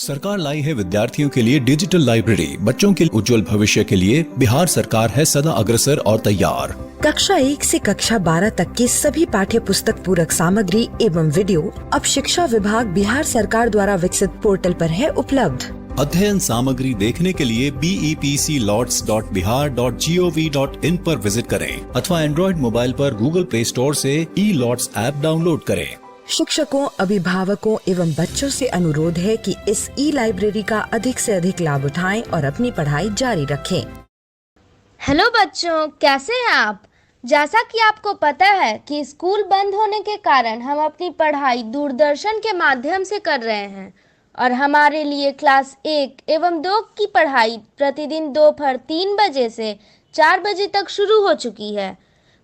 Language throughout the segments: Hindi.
सरकार लाई है विद्यार्थियों के लिए डिजिटल लाइब्रेरी। बच्चों के उज्जवल भविष्य के लिए बिहार सरकार है सदा अग्रसर और तैयार। कक्षा 1 से कक्षा 12 तक की सभी पाठ्य पुस्तक पूरक सामग्री एवं वीडियो अब शिक्षा विभाग बिहार सरकार द्वारा विकसित पोर्टल पर है उपलब्ध। अध्ययन सामग्री देखने के लिए BEPCLOTS.bihar.gov.in पर विजिट करें अथवा एंड्रॉइड मोबाइल पर गूगल प्ले स्टोर से E-LOTS ऐप डाउनलोड करें। शिक्षकों, अभिभावकों एवं बच्चों से अनुरोध है कि इस लाइब्रेरी का अधिक से अधिक लाभ उठाएं और अपनी पढ़ाई जारी रखें। हेलो बच्चों, कैसे हैं आप? जैसा कि आपको पता है कि स्कूल बंद होने के कारण हम अपनी पढ़ाई दूरदर्शन के माध्यम से कर रहे हैं और हमारे लिए क्लास 1 एवं 2 की पढ़ाई प्रतिदिन दोपहर 3 बजे से 4 बजे तक शुरू हो चुकी है।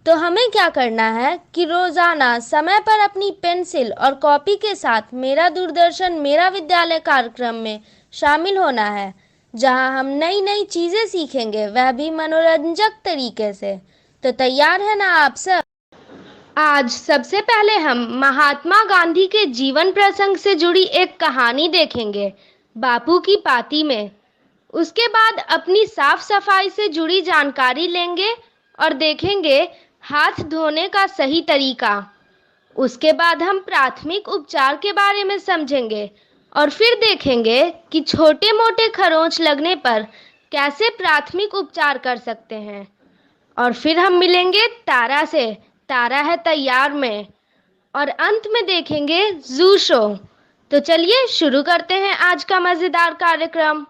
तो हमें क्या करना है कि रोज़ाना समय पर अपनी पेंसिल और कॉपी के साथ मेरा दूरदर्शन मेरा विद्यालय कार्यक्रम में शामिल होना है, जहां हम नई नई चीज़ें सीखेंगे, वह भी मनोरंजक तरीके से। तो तैयार है ना आप सब? आज सबसे पहले हम महात्मा गांधी के जीवन प्रसंग से जुड़ी एक कहानी देखेंगे, बापू की पाती में। उसके बाद अपनी साफ सफाई से जुड़ी जानकारी लेंगे और देखेंगे हाथ धोने का सही तरीका। उसके बाद हम प्राथमिक उपचार के बारे में समझेंगे और फिर देखेंगे कि छोटे मोटे खरोंच लगने पर कैसे प्राथमिक उपचार कर सकते हैं। और फिर हम मिलेंगे तारा से, तारा है तैयार में। और अंत में देखेंगे जू शो। तो चलिए शुरू करते हैं आज का मजेदार कार्यक्रम।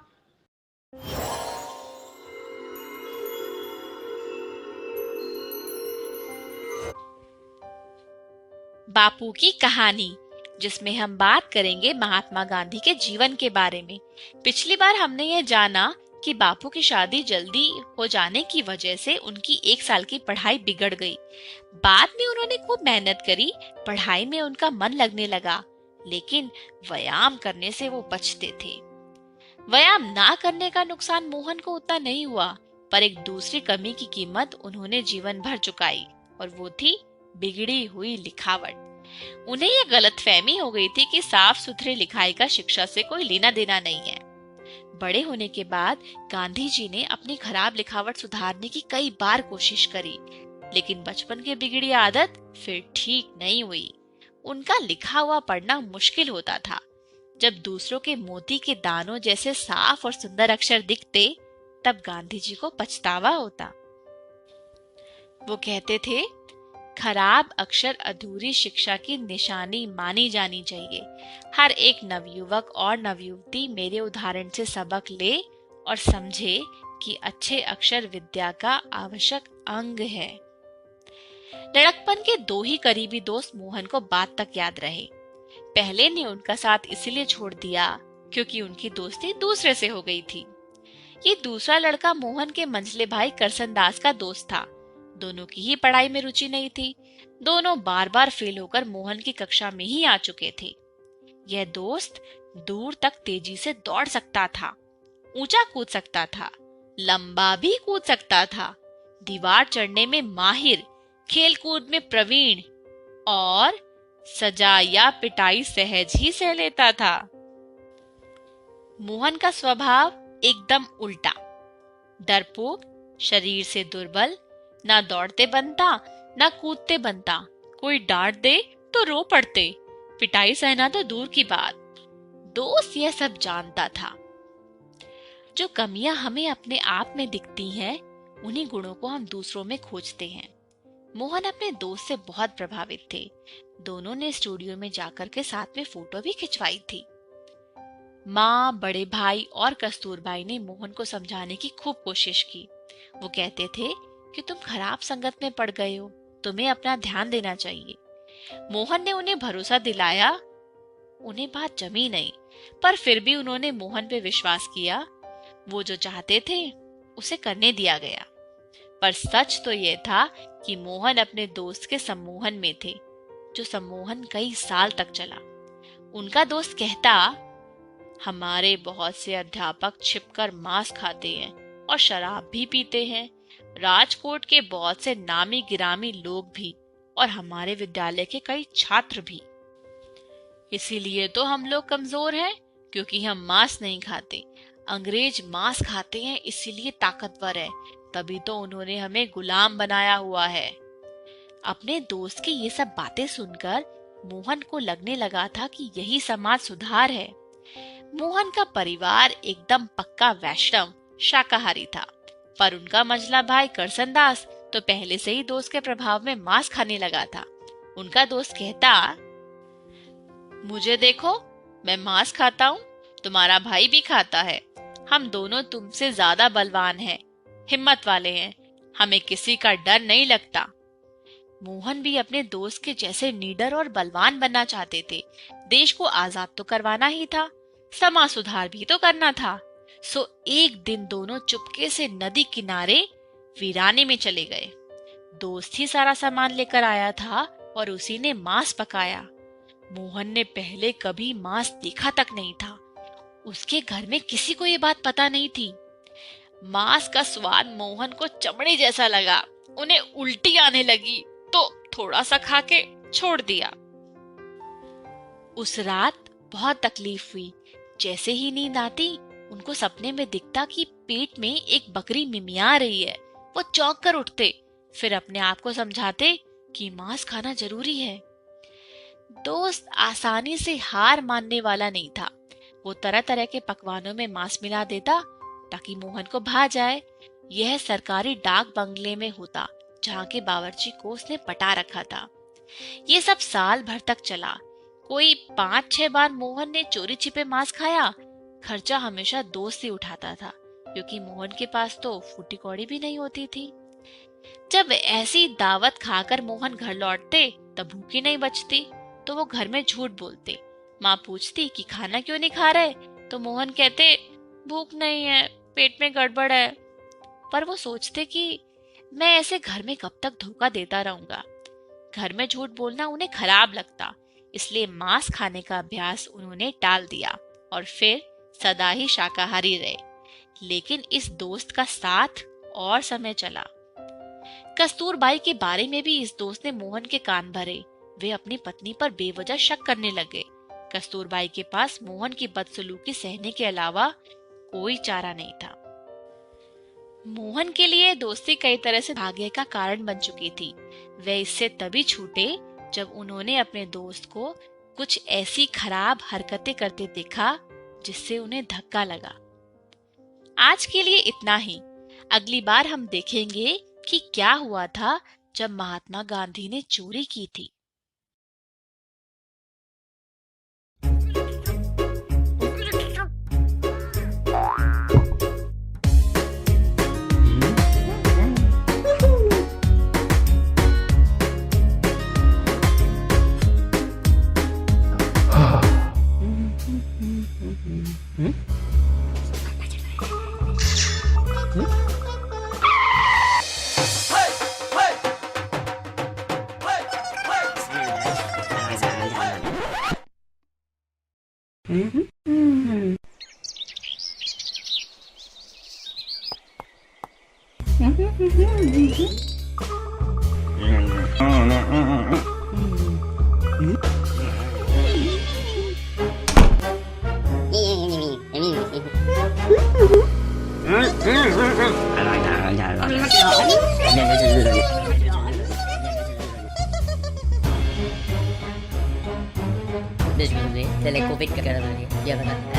बापू की कहानी, जिसमें हम बात करेंगे महात्मा गांधी के जीवन के बारे में। पिछली बार हमने ये जाना कि बापू की शादी जल्दी हो जाने की वजह से उनकी 1 साल की पढ़ाई बिगड़ गई। बाद में उन्होंने खूब मेहनत करी, पढ़ाई में उनका मन लगने लगा, लेकिन व्यायाम करने से वो बचते थे। व्यायाम ना करने का नुकसान मोहन को उतना नहीं हुआ, पर एक दूसरी कमी की कीमत उन्होंने जीवन भर चुकाई, और वो थी बिगड़ी हुई लिखावट। उन्हें यह गलतफहमी हो गई थी कि साफ सुथरी लिखाई का शिक्षा से कोई लेना देना नहीं है। बड़े होने के बाद गांधी जी ने अपनी खराब लिखावट सुधारने की कई बार कोशिश करी, लेकिन बचपन की बिगड़ी आदत फिर ठीक नहीं हुई। उनका लिखा हुआ पढ़ना मुश्किल होता था। जब दूसरों के मोती के दानों जैसे साफ और सुंदर अक्षर दिखते, तब गांधी जी को पछतावा होता। वो कहते थे, खराब अक्षर अधूरी शिक्षा की निशानी मानी जानी चाहिए। हर एक नवयुवक और नवयुवती मेरे उदाहरण से सबक ले और समझे कि अच्छे अक्षर विद्या का आवश्यक अंग है। लड़कपन के 2 ही करीबी दोस्त मोहन को बात तक याद रहे। पहले ने उनका साथ इसलिए छोड़ दिया क्योंकि उनकी दोस्ती दूसरे से हो गई थी। ये दूसरा लड़का मोहन के मंझले भाई करसन दास का दोस्त था। दोनों की ही पढ़ाई में रुचि नहीं थी। दोनों बार बार फेल होकर मोहन की कक्षा में ही आ चुके थे। यह दोस्त दूर तक तेजी से दौड़ सकता था, ऊंचा कूद सकता था, लंबा भी कूद सकता था, दीवार चढ़ने में माहिर, खेल कूद में प्रवीण और सजा या पिटाई सहज ही सह लेता था। मोहन का स्वभाव एकदम उल्टा, डरपोक, शरीर से दुर्बल, ना दौड़ते बनता ना कूदते बनता। कोई डांट दे तो रो पड़ते, पिटाई सहना तो दूर की बात। दोस्त यह सब जानता था। जो कमियां हमें अपने आप में दिखती हैं, उन्हीं गुणों को हम दूसरों में खोजते हैं। मोहन अपने दोस्त से बहुत प्रभावित थे। दोनों ने स्टूडियो में जाकर के साथ में फोटो भी खिंचवाई थी। माँ, बड़े भाई और कस्तूरबाई ने मोहन को समझाने की खूब कोशिश की। वो कहते थे कि तुम खराब संगत में पड़ गए हो, तुम्हें अपना ध्यान देना चाहिए। मोहन ने उन्हें भरोसा दिलाया। उन्हें बात जमी नहीं, पर फिर भी उन्होंने मोहन पे विश्वास किया। वो जो चाहते थे उसे करने दिया गया। पर सच तो यह था कि मोहन अपने दोस्त के सम्मोहन में थे, जो सम्मोहन कई साल तक चला। उनका दोस्त कहता, हमारे बहुत से अध्यापक छिपकर मांस खाते हैं और शराब भी पीते हैं। राजकोट के बहुत से नामी गिरामी लोग भी और हमारे विद्यालय के कई छात्र भी। इसीलिए तो हम लोग कमजोर हैं, क्योंकि हम मांस नहीं खाते। अंग्रेज मांस खाते हैं इसीलिए ताकतवर है, तभी तो उन्होंने हमें गुलाम बनाया हुआ है। अपने दोस्त की ये सब बातें सुनकर मोहन को लगने लगा था कि यही समाज सुधार है। मोहन का परिवार एकदम पक्का वैष्णव शाकाहारी था, पर उनका मझला भाई करसनदास तो पहले से ही दोस्त के प्रभाव में मांस खाने लगा था। उनका दोस्त कहता, मुझे देखो, मैं मांस खाता हूँ, तुम्हारा भाई भी खाता है। हम दोनों तुमसे ज्यादा बलवान हैं, हिम्मत वाले हैं, हमें किसी का डर नहीं लगता। मोहन भी अपने दोस्त के जैसे निडर और बलवान बनना चाहते थे। देश को आजाद तो करवाना ही था, समाज सुधार भी तो करना था। सो एक दिन दोनों चुपके से नदी किनारे वीराने में चले गए। दोस्त ही सारा सामान लेकर आया था और उसी ने मांस पकाया। मोहन ने पहले कभी मांस देखा तक नहीं था। उसके घर में किसी को ये बात पता नहीं थी। मांस का स्वाद मोहन को चमड़े जैसा लगा। उन्हें उल्टी आने लगी तो थोड़ा सा खा के छोड़ दिया। उस रात बहुत तकलीफ हुई। जैसे ही नींद आती, उनको सपने में दिखता कि पेट में एक बकरी मिमिया रही है। वो चौंक कर उठते, फिर अपने आप को समझाते कि मांस खाना जरूरी है। दोस्त आसानी से हार मानने वाला नहीं था। वो तरह तरह के पकवानों में मांस मिला देता ताकि मोहन को भा जाए। यह सरकारी डाक बंगले में होता, जहाँ के बावर्ची को उसने पटा रखा था। ये सब साल भर तक चला। कोई 5-6 बार मोहन ने चोरी छिपे मांस खाया। खर्चा हमेशा दोस्त ही उठाता था, क्योंकि मोहन के पास तो फूटी कौड़ी भी नहीं होती थी। जब ऐसी दावत खाकर मोहन घर लौटते, तब भूखी नहीं बचती, तो वो घर में झूठ बोलते। माँ पूछती कि खाना क्यों नहीं खा रहे, तो मोहन कहते भूख नहीं है, पेट में गड़बड़ है। पर वो सोचते कि मैं ऐसे घर में कब तक धोखा देता रहूंगा। घर में झूठ बोलना उन्हें खराब लगता, इसलिए मांस खाने का अभ्यास उन्होंने टाल दिया और फिर सदा ही शाकाहारी रहे। लेकिन इस दोस्त का साथ और समय चला। कस्तूरबाई के बारे में भी इस दोस्त ने मोहन के कान भरे। वे अपनी पत्नी पर बेवजह शक करने लगे। कस्तूरबाई के पास मोहन की बदसलूकी सहने के अलावा कोई चारा नहीं था। मोहन के लिए दोस्ती कई तरह से भाग्य का कारण बन चुकी थी। वे इससे तभी छूटे जब उन्होंने अपने दोस्त को कुछ ऐसी खराब हरकतें करते देखा जिससे उन्हें धक्का लगा। आज के लिए इतना ही। अगली बार हम देखेंगे कि क्या हुआ था जब महात्मा गांधी ने चोरी की थी। Désolé, c'est la Covid que dia kata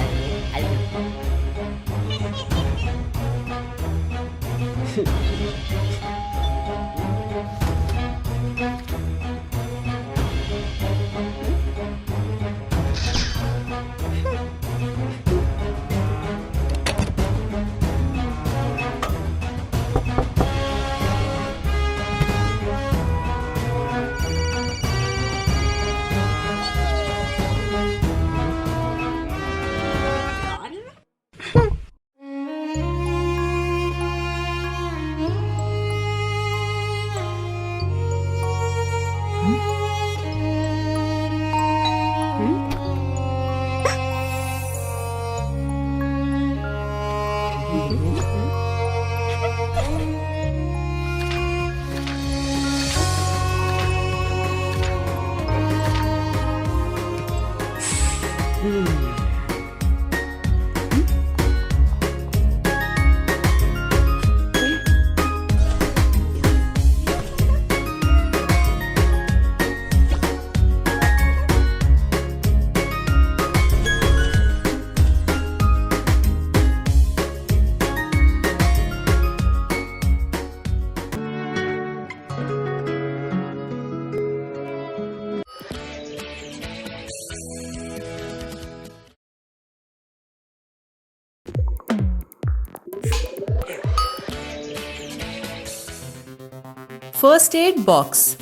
first aid box.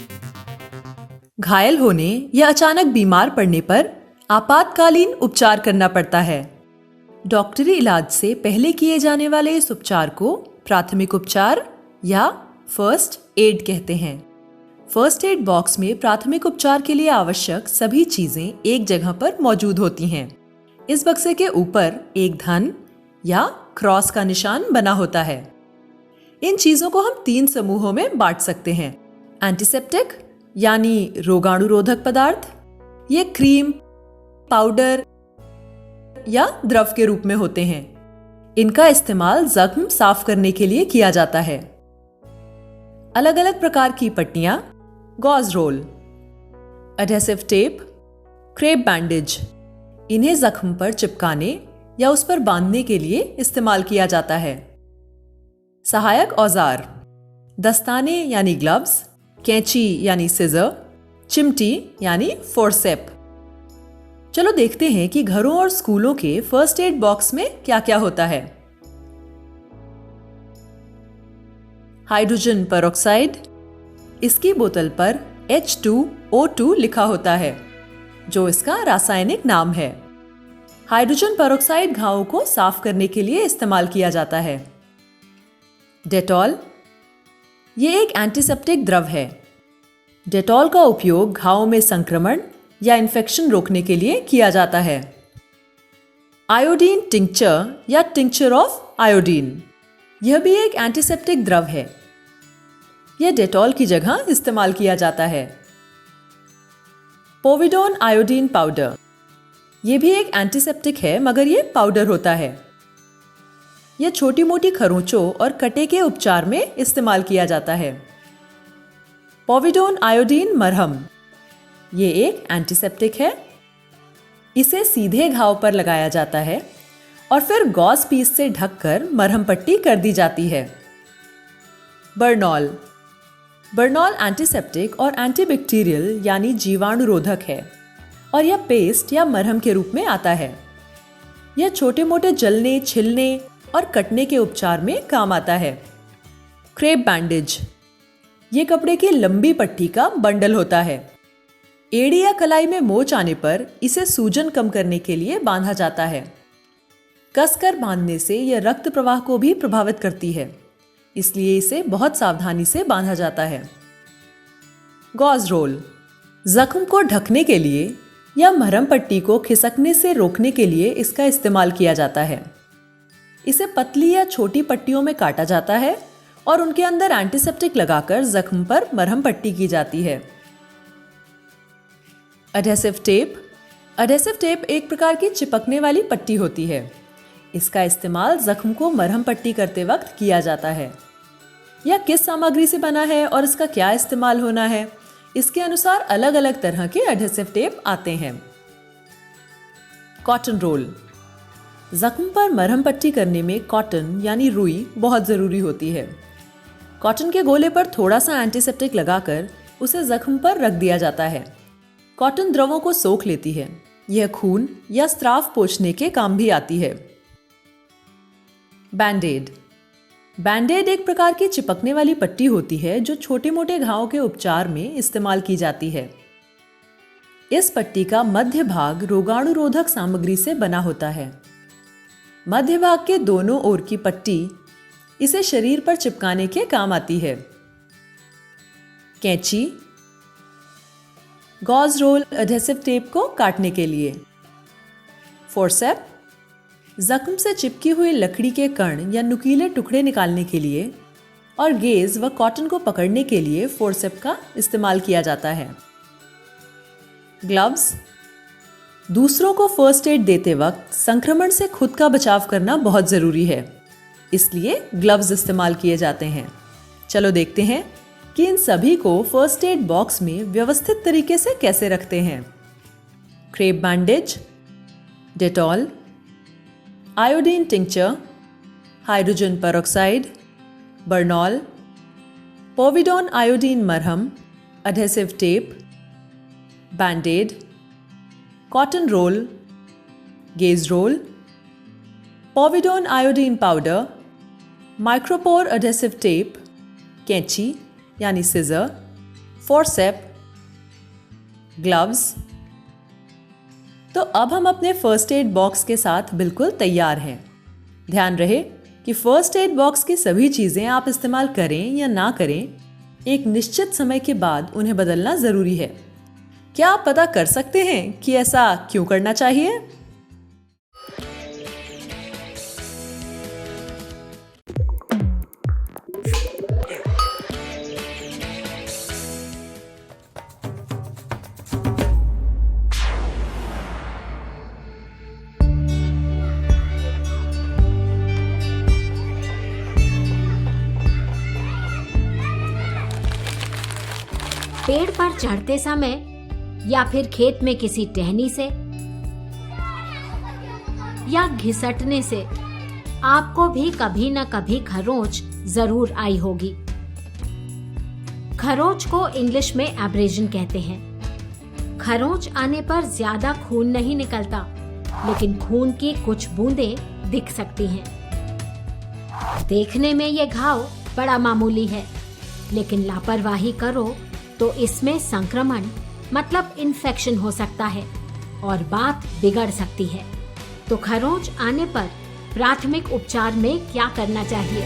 घायल होने या अचानक बीमार पड़ने पर आपातकालीन उपचार करना पड़ता है। डॉक्टरी इलाज से पहले किए जाने वाले इस उपचार को प्राथमिक उपचार या फर्स्ट एड कहते हैं। फर्स्ट एड बॉक्स में प्राथमिक उपचार के लिए आवश्यक सभी चीजें एक जगह पर मौजूद होती हैं। इस बक्से के ऊपर एक धन या क्रॉस का निशान बना होता है। इन चीजों को हम 3 समूहों में बांट सकते हैं। एंटीसेप्टिक यानी रोगाणुरोधक पदार्थ, ये क्रीम, पाउडर या द्रव के रूप में होते हैं। इनका इस्तेमाल जख्म साफ करने के लिए किया जाता है। अलग अलग प्रकार की पट्टियां, gauze roll, adhesive tape, crepe bandage, इन्हें जख्म पर चिपकाने या उस पर बांधने के लिए इस्तेमाल किया जाता है। सहायक औजार, दस्ताने यानी ग्लव्स, कैंची यानी सिजर, चिमटी यानी फोर्सेप। चलो देखते हैं कि घरों और स्कूलों के फर्स्ट एड बॉक्स में क्या क्या होता है। हाइड्रोजन पेरोक्साइड, इसकी बोतल पर H2O2 लिखा होता है, जो इसका रासायनिक नाम है। हाइड्रोजन पेरोक्साइड घावों को साफ करने के लिए इस्तेमाल किया जाता है। डेटॉल, ये एक एंटीसेप्टिक द्रव है। डेटॉल का उपयोग घावों में संक्रमण या इन्फेक्शन रोकने के लिए किया जाता है। आयोडीन टिंक्चर या टिंक्चर ऑफ आयोडीन, यह भी एक एंटीसेप्टिक द्रव है। यह डेटॉल की जगह इस्तेमाल किया जाता है। पोविडोन आयोडीन पाउडर, यह भी एक एंटीसेप्टिक है मगर यह पाउडर होता है। यह छोटी मोटी खरोंचों और कटे के उपचार में इस्तेमाल किया जाता है। पोविडोन आयोडीन मरहम, ये एक एंटीसेप्टिक है। इसे सीधे घाव पर लगाया जाता है और फिर गॉज पीस से ढककर मरहम पट्टी कर दी जाती है। बर्नॉल, बर्नॉल एंटीसेप्टिक और एंटीबैक्टीरियल यानी जीवाणुरोधक है और यह पेस्ट या मरहम के रूप में आता है। यह छोटे मोटे जलने, छिलने और कटने के उपचार में काम आता है। क्रेप बैंडेज, ये कपड़े की लंबी पट्टी का बंडल होता है। एड़ी या कलाई में मोच आने पर इसे सूजन कम करने के लिए बांधा जाता है। कसकर बांधने से यह रक्त प्रवाह को भी प्रभावित करती है, इसलिए इसे बहुत सावधानी से बांधा जाता है। गॉज रोल, जख्म को ढकने के लिए या मरहम पट्टी को खिसकने से रोकने के लिए इसका इस्तेमाल किया जाता है। इसे पतली या छोटी पट्टियों में काटा जाता है और उनके अंदर एंटीसेप्टिक लगाकर जख्म पर मरहम पट्टी की जाती है। एडहेसिव टेप, एडहेसिव टेप एक प्रकार की चिपकने वाली पट्टी होती है। इसका इस्तेमाल जख्म को मरहम पट्टी करते वक्त किया जाता है। यह किस सामग्री से बना है और इसका क्या इस्तेमाल होना है, इसके अनुसार अलग अलग तरह के एडहेसिव टेप आते हैं। कॉटन रोल, जख्म पर मरहम पट्टी करने में कॉटन यानी रुई बहुत ज़रूरी होती है। कॉटन के गोले पर थोड़ा सा एंटीसेप्टिक लगाकर उसे जख्म पर रख दिया जाता है। कॉटन द्रवों को सोख लेती है। यह खून या स्राव पोंछने के काम भी आती है। बैंडेड, बैंडेड एक प्रकार की चिपकने वाली पट्टी होती है जो छोटे मोटे घावों के उपचार में इस्तेमाल की जाती है। इस पट्टी का मध्य भाग रोगाणुरोधक सामग्री से बना होता है। मध्य भाग के दोनों ओर की पट्टी इसे शरीर पर चिपकाने के काम आती है। कैंची, गॉज रोल एडहेसिव टेप को काटने के लिए। फोर्सेप, जख्म से चिपकी हुई लकड़ी के कण या नुकीले टुकड़े निकालने के लिए। और गेज व कॉटन को पकड़ने के लिए फोर्सेप का इस्तेमाल किया जाता है। ग्लव्स, दूसरों को फर्स्ट एड देते वक्त संक्रमण से खुद का बचाव करना बहुत जरूरी है, इसलिए ग्लव्स इस्तेमाल किए जाते हैं। चलो देखते हैं कि इन सभी को फर्स्ट एड बॉक्स में व्यवस्थित तरीके से कैसे रखते हैं। Crepe bandage, Dettol, iodine tincture, hydrogen peroxide, Burnol, povidone iodine मरहम, adhesive tape, band aid, cotton roll, gauze roll, povidone iodine powder, micropore adhesive tape, कैंची, यानी सिजर, फोर्सेप, ग्लव्स। तो अब हम अपने फर्स्ट एड बॉक्स के साथ बिल्कुल तैयार हैं। ध्यान रहे कि फर्स्ट एड बॉक्स की सभी चीजें आप इस्तेमाल करें या ना करें, एक निश्चित समय के बाद उन्हें बदलना जरूरी है। क्या आप पता कर सकते हैं कि ऐसा क्यों करना चाहिए? पेड़ पर चढ़ते समय या फिर खेत में किसी टहनी से या घिसटने से आपको भी कभी न कभी खरोंच जरूर आई होगी। खरोंच को इंग्लिश में एब्रेजन कहते हैं। खरोंच आने पर ज्यादा खून नहीं निकलता, लेकिन खून की कुछ बूंदें दिख सकती हैं। देखने में ये घाव बड़ा मामूली है, लेकिन लापरवाही करो तो इसमें संक्रमण मतलब इन्फेक्शन हो सकता है और बात बिगड़ सकती है। तो खरोंच आने पर प्राथमिक उपचार में क्या करना चाहिए?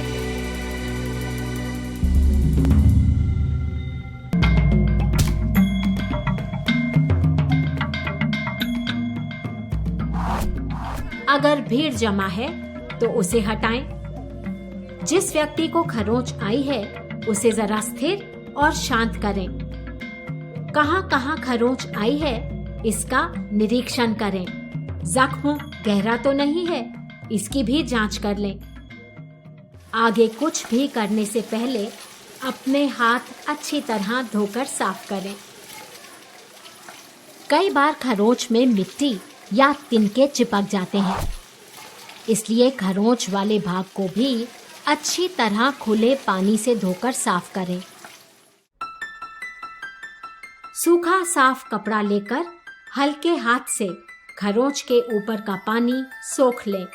अगर भीड़ जमा है तो उसे हटाएं। जिस व्यक्ति को खरोंच आई है उसे जरा स्थिर और शांत करें। कहां-कहां खरोंच आई है इसका निरीक्षण करें। जख्म गहरा तो नहीं है, इसकी भी जांच कर लें। आगे कुछ भी करने से पहले अपने हाथ अच्छी तरह धोकर साफ करें। कई बार खरोंच में मिट्टी या तिनके चिपक जाते हैं, इसलिए खरोंच वाले भाग को भी अच्छी तरह खुले पानी से धोकर साफ करें। सूखा साफ कपड़ा लेकर हल्के हाथ से खरोंच के ऊपर का पानी सोख लें।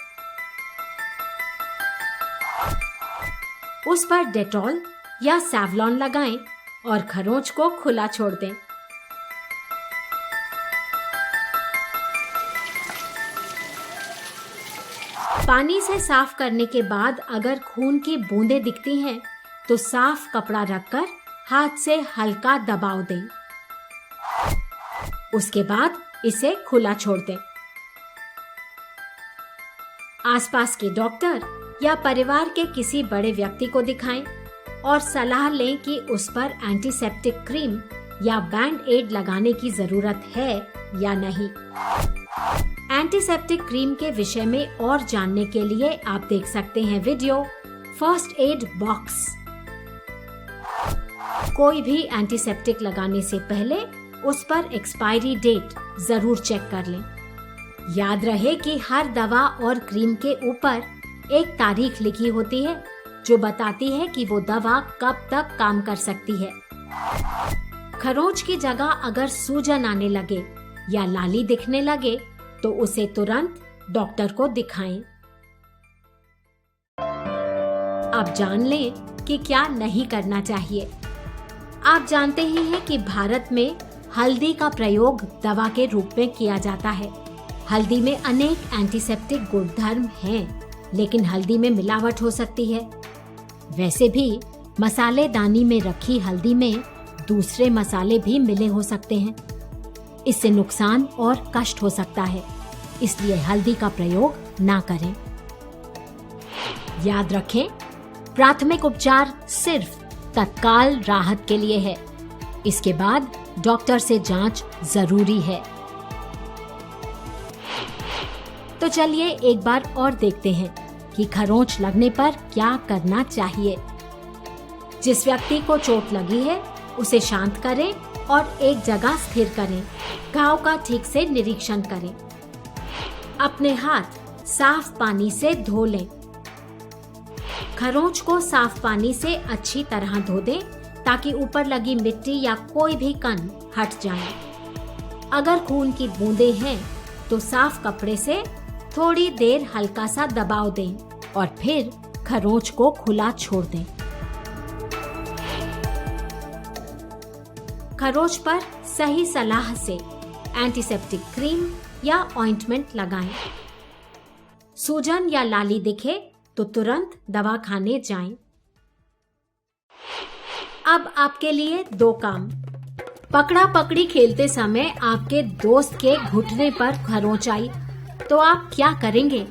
उस पर डेटॉल या सैवलॉन लगाएं और खरोंच को खुला छोड़ दें। पानी से साफ करने के बाद अगर खून की बूंदें दिखती हैं, तो साफ कपड़ा रखकर हाथ से हल्का दबाव दें। उसके बाद इसे खुला छोड़ दें। आसपास के डॉक्टर या परिवार के किसी बड़े व्यक्ति को दिखाएं और सलाह लें कि उस पर एंटीसेप्टिक क्रीम या बैंड एड लगाने की जरूरत है या नहीं। एंटीसेप्टिक क्रीम के विषय में और जानने के लिए आप देख सकते हैं वीडियो फर्स्ट एड बॉक्स। कोई भी एंटीसेप्टिक लगाने से पहले उस पर एक्सपायरी डेट जरूर चेक कर लें। याद रहे कि हर दवा और क्रीम के ऊपर एक तारीख लिखी होती है जो बताती है कि वो दवा कब तक काम कर सकती है। खरोंच की जगह अगर सूजन आने लगे या लाली दिखने लगे तो उसे तुरंत डॉक्टर को दिखाएं। अब जान लें कि क्या नहीं करना चाहिए। आप जानते ही हैं कि भारत में हल्दी का प्रयोग दवा के रूप में किया जाता है। हल्दी में अनेक एंटीसेप्टिक गुणधर्म हैं, लेकिन हल्दी में मिलावट हो सकती है। वैसे भी मसालेदानी में रखी हल्दी में दूसरे मसाले भी मिले हो सकते हैं। इससे नुकसान और कष्ट हो सकता है, इसलिए हल्दी का प्रयोग ना करें। याद रखें, प्राथमिक उपचार सिर्फ तत्काल राहत के लिए है। इसके बाद डॉक्टर से जांच जरूरी है। तो चलिए एक बार और देखते हैं कि खरोंच लगने पर क्या करना चाहिए। जिस व्यक्ति को चोट लगी है उसे शांत करें और एक जगह स्थिर करें। घाव का ठीक से निरीक्षण करें। अपने हाथ साफ पानी से धो लें। खरोंच को साफ पानी से अच्छी तरह धो दें ताकि ऊपर लगी मिट्टी या कोई भी कण हट जाए। अगर खून की बूंदें हैं तो साफ कपड़े से थोड़ी देर हल्का सा दबाव दें और फिर खरोंच को खुला छोड़ दें। खरोच पर सही सलाह से एंटीसेप्टिक क्रीम या ऑइंटमेंट लगाएं। सूजन या लाली दिखे तो तुरंत दवा खाने जाएं। अब आपके लिए 2 काम। पकड़ा पकड़ी खेलते समय आपके दोस्त के घुटने पर खरोंच आई तो आप क्या करेंगे?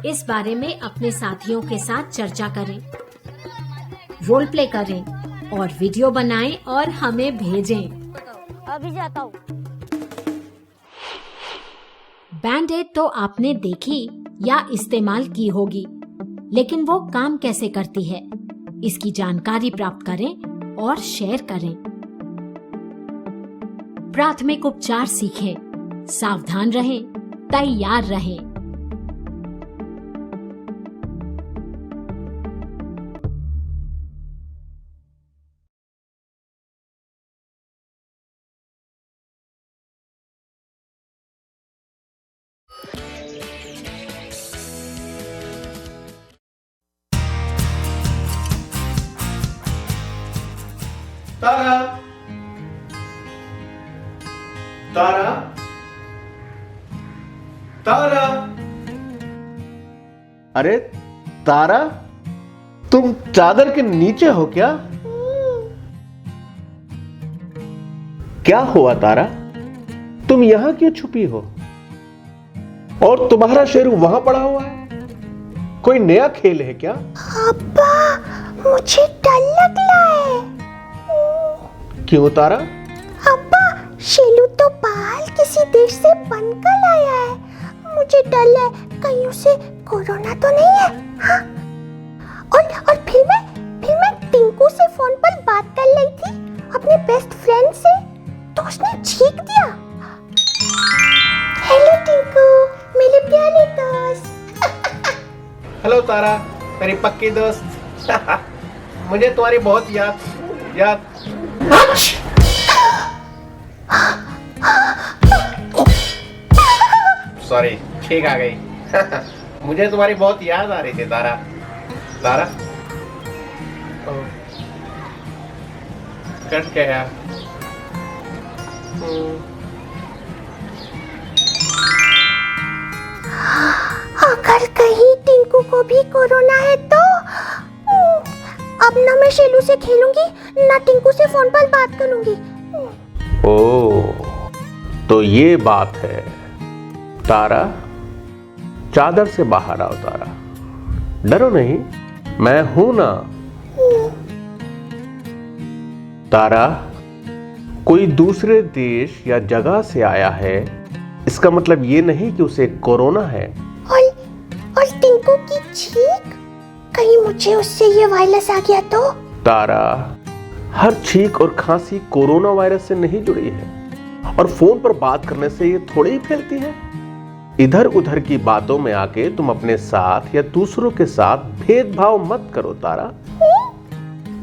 इस बारे में अपने साथियों के साथ चर्चा करें, रोल प्ले करें और वीडियो बनाएं और हमें भेजें। अभी जाता हूँ। बैंड-एड तो आपने देखी या इस्तेमाल की होगी, लेकिन वो काम कैसे करती है, इसकी जानकारी प्राप्त करें और शेयर करें। प्राथमिक उपचार सीखें, सावधान रहें, तैयार रहें। तारा, तारा, तारा। अरे तारा, तुम चादर के नीचे हो क्या? क्या हुआ तारा? तुम यहां क्यों छुपी हो? और तुम्हारा शेरू वहां पड़ा हुआ है? कोई नया खेल है क्या? अब्बा, मुझे डर लग रहा है। क्यों तारा? अब्बा, शेलू तो बाहर किसी देश से बनकर आया है। मुझे डर है कहीं उसे कोरोना तो नहीं है। हाँ? और फिर मैं टिंकू से फोन पर बात कर रही थी, अपने बेस्ट फ्रेंड से, तो उसने छींक दिया। हेलो टिंकू, मेरे प्यारे दोस्त। हेलो तारा, मेरी पक्की दोस्त। मुझे तुम्हारी बहुत याद। सॉरी, ठीक आ गई। मुझे तुम्हारी बहुत याद आ रही थी तारा। तारा, कट गया। अगर कहीं टिंकू को भी कोरोना है तो अब ना मैं शेलू से खेलूंगी, ना टिंकू से फोन पर बात करूंगी। ओह, तो ये बात है। तारा, चादर से बाहर आओ तारा, डरो नहीं, मैं हूं ना। तारा, कोई दूसरे देश या जगह से आया है, इसका मतलब ये नहीं कि उसे कोरोना है। और टिंकू की छींक, कहीं मुझे उससे ये वायरस आ गया तो? तारा, हर छींक और खांसी कोरोना वायरस से नहीं जुड़ी है, और फोन पर बात करने से ये थोड़ी ही फैलती है। इधर उधर की बातों में आके तुम अपने साथ या दूसरों के साथ भेदभाव मत करो तारा।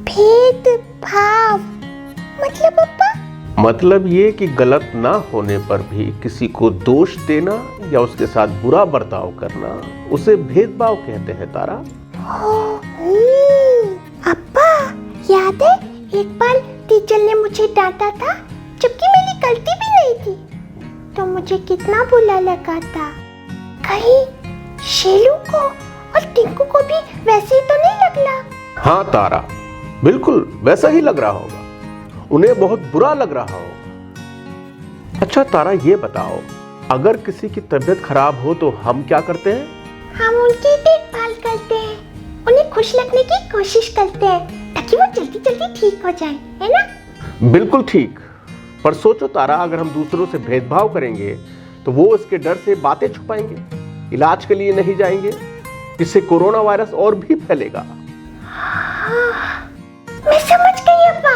भेदभाव मतलब पापा? मतलब ये कि गलत ना होने पर भी किसी को दोष देना या उसके साथ बुरा बर्ताव करना, उसे भेदभाव कहते हैं तारा। अब्बा, याद है एक बार टीचर ने मुझे डांटा था, जबकि मेरी गलती भी नहीं थी, तो मुझे कितना बुरा लगा था। कहीं शेलू को और टिंकू को भी वैसे ही तो नहीं लग रहा? हाँ तारा, बिल्कुल वैसा ही लग रहा होगा, उन्हें बहुत बुरा लग रहा होगा। अच्छा तारा, ये बताओ, अगर किसी की तबीयत खराब हो तो हम क्या करते हैं? हम उनकी देखभाल करते हैं, उन्हें खुश रखने की कोशिश करते हैं, ताकि वो जल्दी जल्दी ठीक हो जाए, है ना? बिल्कुल ठीक। पर सोचो तारा, अगर हम दूसरों से भेदभाव करेंगे तो वो इसके डर से बातें छुपाएंगे, इलाज के लिए नहीं जाएंगे, इससे कोरोना वायरस और भी फैलेगा। मैं समझ गई अब्बा।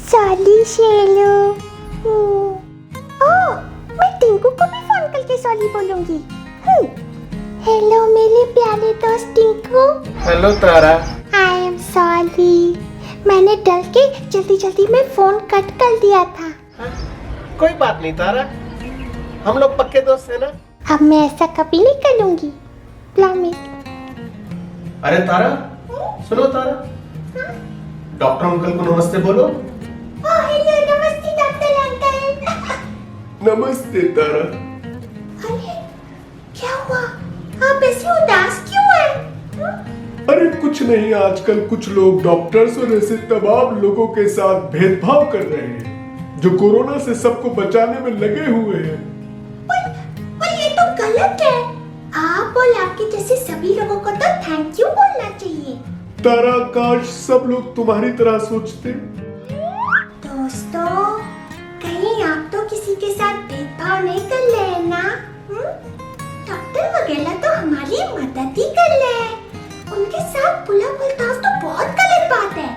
सॉरी शेलू। ओह, मैं टिंकू को भी फोन करके सॉरी बोलूंगी। हेलो मेरे प्यारे दोस्त Tinku. Hello Tara. I am sorry, मैंने डर के जल्दी जल्दी में फोन कट कर दिया था। कोई बात नहीं तारा, हम लोग पक्के दोस्त हैं ना। अब मैं ऐसा कभी नहीं करूंगी, प्रॉमिस। अरे तारा, सुनो तारा, डॉक्टर अंकल को नमस्ते बोलो। हेलो, नमस्ते डॉक्टर अंकल। नमस्ते तारा। अरे क्या हुआ, आप ऐसे उदास क्यों हैं? अरे कुछ नहीं, आजकल कुछ लोग डॉक्टर्स और ऐसे तमाम लोगों के साथ भेदभाव कर रहे हैं जो कोरोना से सबको बचाने में लगे हुए हैं। पर ये तो गलत है। आप और आपके जैसे सभी लोगों को तो थैंक यू बोलना चाहिए। तारा, काश सब लोग तुम्हारी तरह सोचते। दोस्तों, कहीं आप तो किसी के साथ भेदभाव नहीं कर रहे हैं ना? डॉक्टर वगैरह तो हमारी मदद ही कर रहे हैं। उनके साथ बुला बुलताव तो बहुत गलत बात है।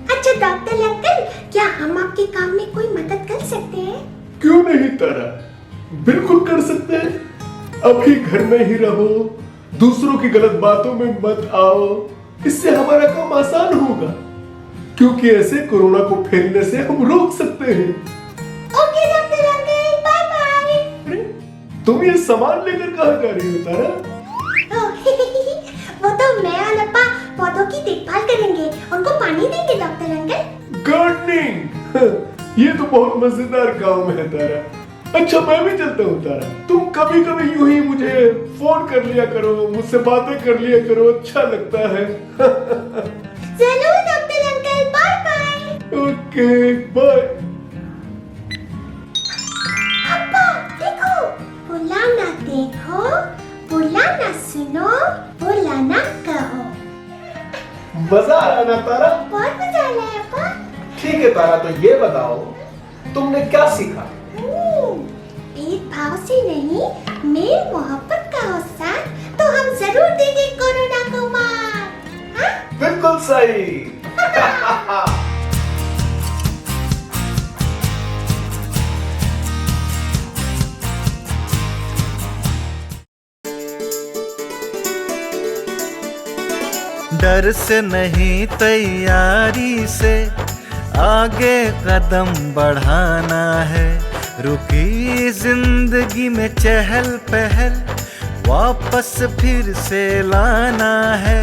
अच्छा डॉक्टर अंकल, क्या हम आपके काम में कोई मदद कर सकते हैं? क्यों नहीं तारा, बिल्कुल कर सकते हैं। अभी घर में ही रहो, दूसरों की गलत बातों में मत आओ, इससे हमारा काम आसान होगा, क्योंकि ऐसे कोरोना को फैलने से हम रोक सकते हैं। Okay doctor uncle, bye bye. तुम ये सामान लेकर कहाँ जा रही हो तारा? वो तो मैं और अप्पा पौधों की देखभाल करेंगे, उनको पानी देंगे डॉक्टर अंकल। गार्डनिंग, ये तो बहुत मजेदार काम है तारा। अच्छा मैं भी चलता हूँ तारा, तुम कभी कभी यूं ही मुझे फोन कर लिया करो, मुझसे बातें कर लिया करो, अच्छा लगता है। जरूर doctor uncle, bye bye. Okay bye. अप्पा देखो, बोला ना देखो, बोला ना सुनो, बोला ना कहो। मजा आया ना तारा? बहुत मजा आया अप्पा। ठीक है तारा, तो ये बताओ तुमने क्या सीखा? भेदभाव से नहीं, मेल मोहब्बत का हो साथ, तो हम जरूर देंगे कोरोना को मात। हाँ? बिल्कुल सही। डर से नहीं, तैयारी से आगे कदम बढ़ाना है। रुकी जिंदगी में चहल पहल वापस फिर से लाना है।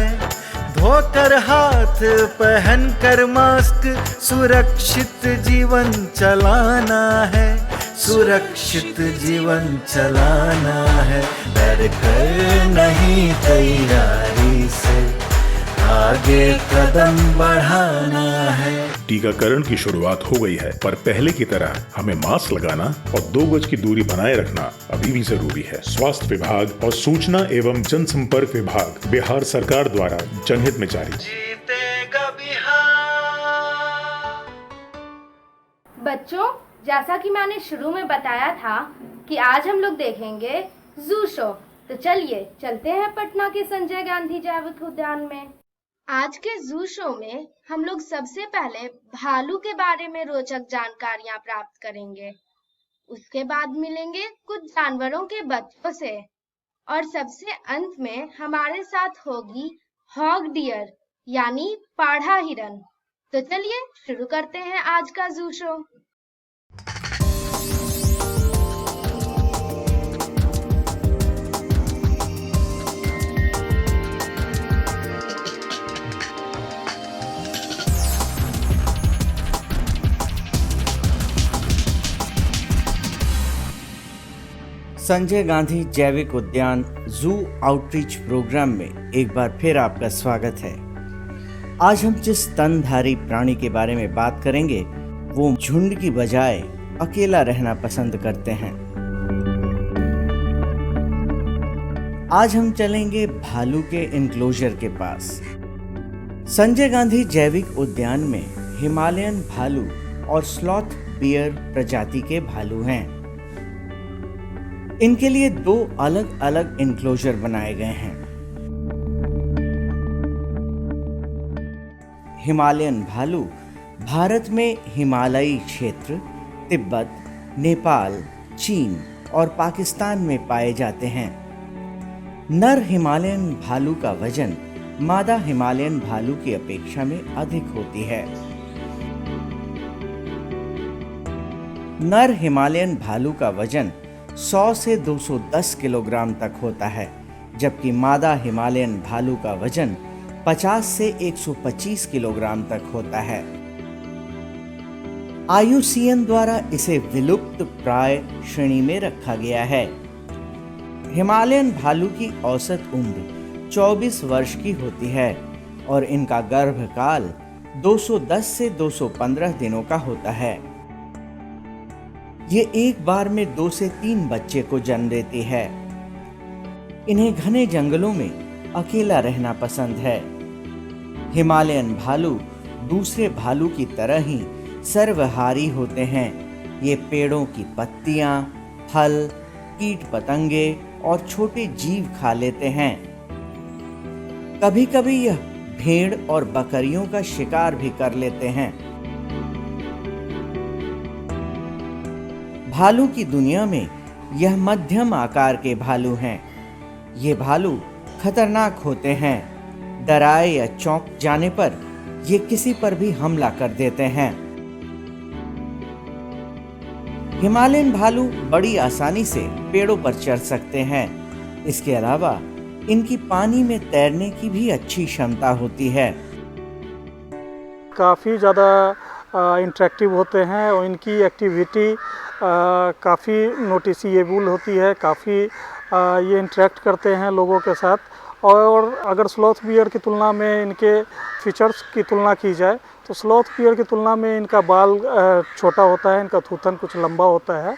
धोकर हाथ, पहन कर मास्क, सुरक्षित जीवन चलाना है। सुरक्षित जीवन चलाना है। डर कर नहीं, तैयारी से आगे कदम बढ़ाना है। टीकाकरण की शुरुआत हो गई है, पर पहले की तरह हमें मास्क लगाना और 2 गज की दूरी बनाए रखना अभी भी जरूरी है। स्वास्थ्य विभाग और सूचना एवं जनसंपर्क विभाग बिहार सरकार द्वारा जनहित में जारी। जीतेगा बिहार। बच्चों, जैसा कि मैंने शुरू में बताया था कि आज हम लोग देखेंगे जू शो, तो चलिए चलते हैं पटना के संजय गांधी जैविक उद्यान में। आज के जू शो में हम लोग सबसे पहले भालू के बारे में रोचक जानकारियां प्राप्त करेंगे। उसके बाद मिलेंगे कुछ जानवरों के बच्चों से और सबसे अंत में हमारे साथ होगी हॉग डियर यानी पाढ़ा हिरन। तो चलिए शुरू करते हैं आज का जू शो। संजय गांधी जैविक उद्यान जू आउटरीच प्रोग्राम में एक बार फिर आपका स्वागत है। आज हम जिस स्तनधारी प्राणी के बारे में बात करेंगे वो झुंड की बजाय अकेला रहना पसंद करते हैं। आज हम चलेंगे भालू के इनक्लोजर के पास। संजय गांधी जैविक उद्यान में हिमालयन भालू और स्लॉथ बियर प्रजाति के भालू हैं। इनके लिए 2 अलग अलग इनक्लोजर बनाए गए हैं। हिमालयन भालू भारत में हिमालयी क्षेत्र, तिब्बत, नेपाल, चीन और पाकिस्तान में पाए जाते हैं। नर हिमालयन भालू का वजन मादा हिमालयन भालू की अपेक्षा में अधिक होती है। नर हिमालयन भालू का वजन 100 से 210 किलोग्राम तक होता है, जबकि मादा हिमालयन भालू का वजन 50 से 125 किलोग्राम तक होता है। IUCN द्वारा इसे विलुप्त प्राय श्रेणी में रखा गया है। हिमालयन भालू की औसत उम्र 24 वर्ष की होती है और इनका गर्भकाल 210 से 215 दिनों का होता है। ये एक बार में 2 से 3 बच्चे को जन्म देती है। इन्हें घने जंगलों में अकेला रहना पसंद है। हिमालयन भालू दूसरे भालू की तरह ही सर्वहारी होते हैं। ये पेड़ों की पत्तियां, फल, कीट पतंगे और छोटे जीव खा लेते हैं। कभी कभी यह भेड़ और बकरियों का शिकार भी कर लेते हैं। भालू की दुनिया में यह मध्यम आकार के भालू हैं। ये भालू खतरनाक होते हैं। डराए या चौंक जाने पर ये किसी पर भी हमला कर देते हैं। हिमालयन भालू बड़ी आसानी से पेड़ों पर चढ़ सकते हैं। इसके अलावा इनकी पानी में तैरने की भी अच्छी क्षमता होती है। काफ़ी ज़्यादा इंटरेक्टिव होते हैं और इनकी एक्टिविटी काफ़ी नोटिसेबल होती है। काफ़ी ये इंटरेक्ट करते हैं लोगों के साथ। और अगर स्लॉथ बियर की तुलना में इनके फीचर्स की तुलना की जाए तो स्लॉथ बियर की तुलना में इनका बाल छोटा होता है, इनका थूथन कुछ लंबा होता है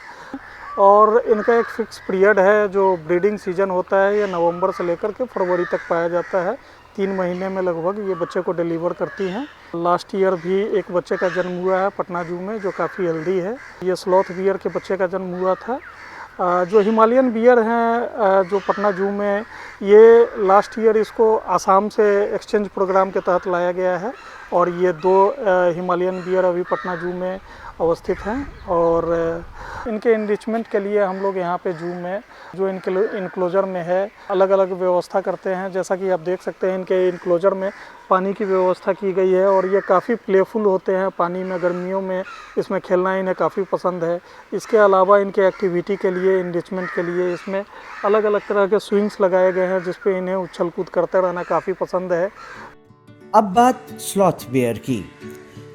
और इनका एक फिक्स पीरियड है जो ब्रीडिंग सीजन होता है। ये नवंबर से लेकर के फरवरी तक पाया जाता है। 3 महीने में लगभग ये बच्चे को डिलीवर करती हैं। लास्ट ईयर भी एक बच्चे का जन्म हुआ है पटना जू में जो काफ़ी हेल्दी है। ये स्लॉथ बियर के बच्चे का जन्म हुआ था। जो हिमालयन बियर हैं जो पटना जू में, ये लास्ट ईयर इसको आसाम से एक्सचेंज प्रोग्राम के तहत लाया गया है और ये 2 हिमालयन बियर अभी पटना जू में अवस्थित हैं। और इनके इनरिचमेंट के लिए हम लोग यहाँ पे जू में जो इनक्लोजर में है अलग अलग व्यवस्था करते हैं। जैसा कि आप देख सकते हैं इनके इनक्लोजर में पानी की व्यवस्था की गई है और ये काफ़ी प्लेफुल होते हैं पानी में। गर्मियों में इसमें खेलना इन्हें काफ़ी पसंद है। इसके अलावा इनके एक्टिविटी के लिए, इनरिचमेंट के लिए इसमें अलग अलग तरह के स्विंग्स लगाए गए हैं जिस पे इन्हें उछल कूद करते रहना काफ़ी पसंद है। अब बात स्लॉथ बियर की।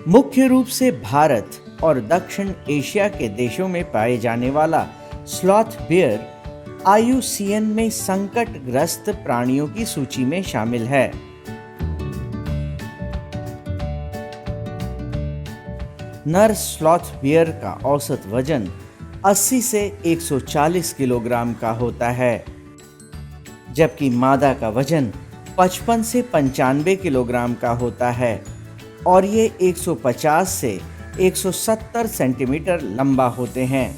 मुख्य रूप से भारत और दक्षिण एशिया के देशों में पाए जाने वाला स्लॉथ बियर IUCN में संकटग्रस्त प्राणियों की सूची में शामिल है। नर स्लॉथ बियर का औसत वजन 80 से 140 किलोग्राम का होता है, जबकि मादा का वजन 55 से 95 किलोग्राम का होता है और ये 150 से 170 सेंटीमीटर लंबा होते हैं।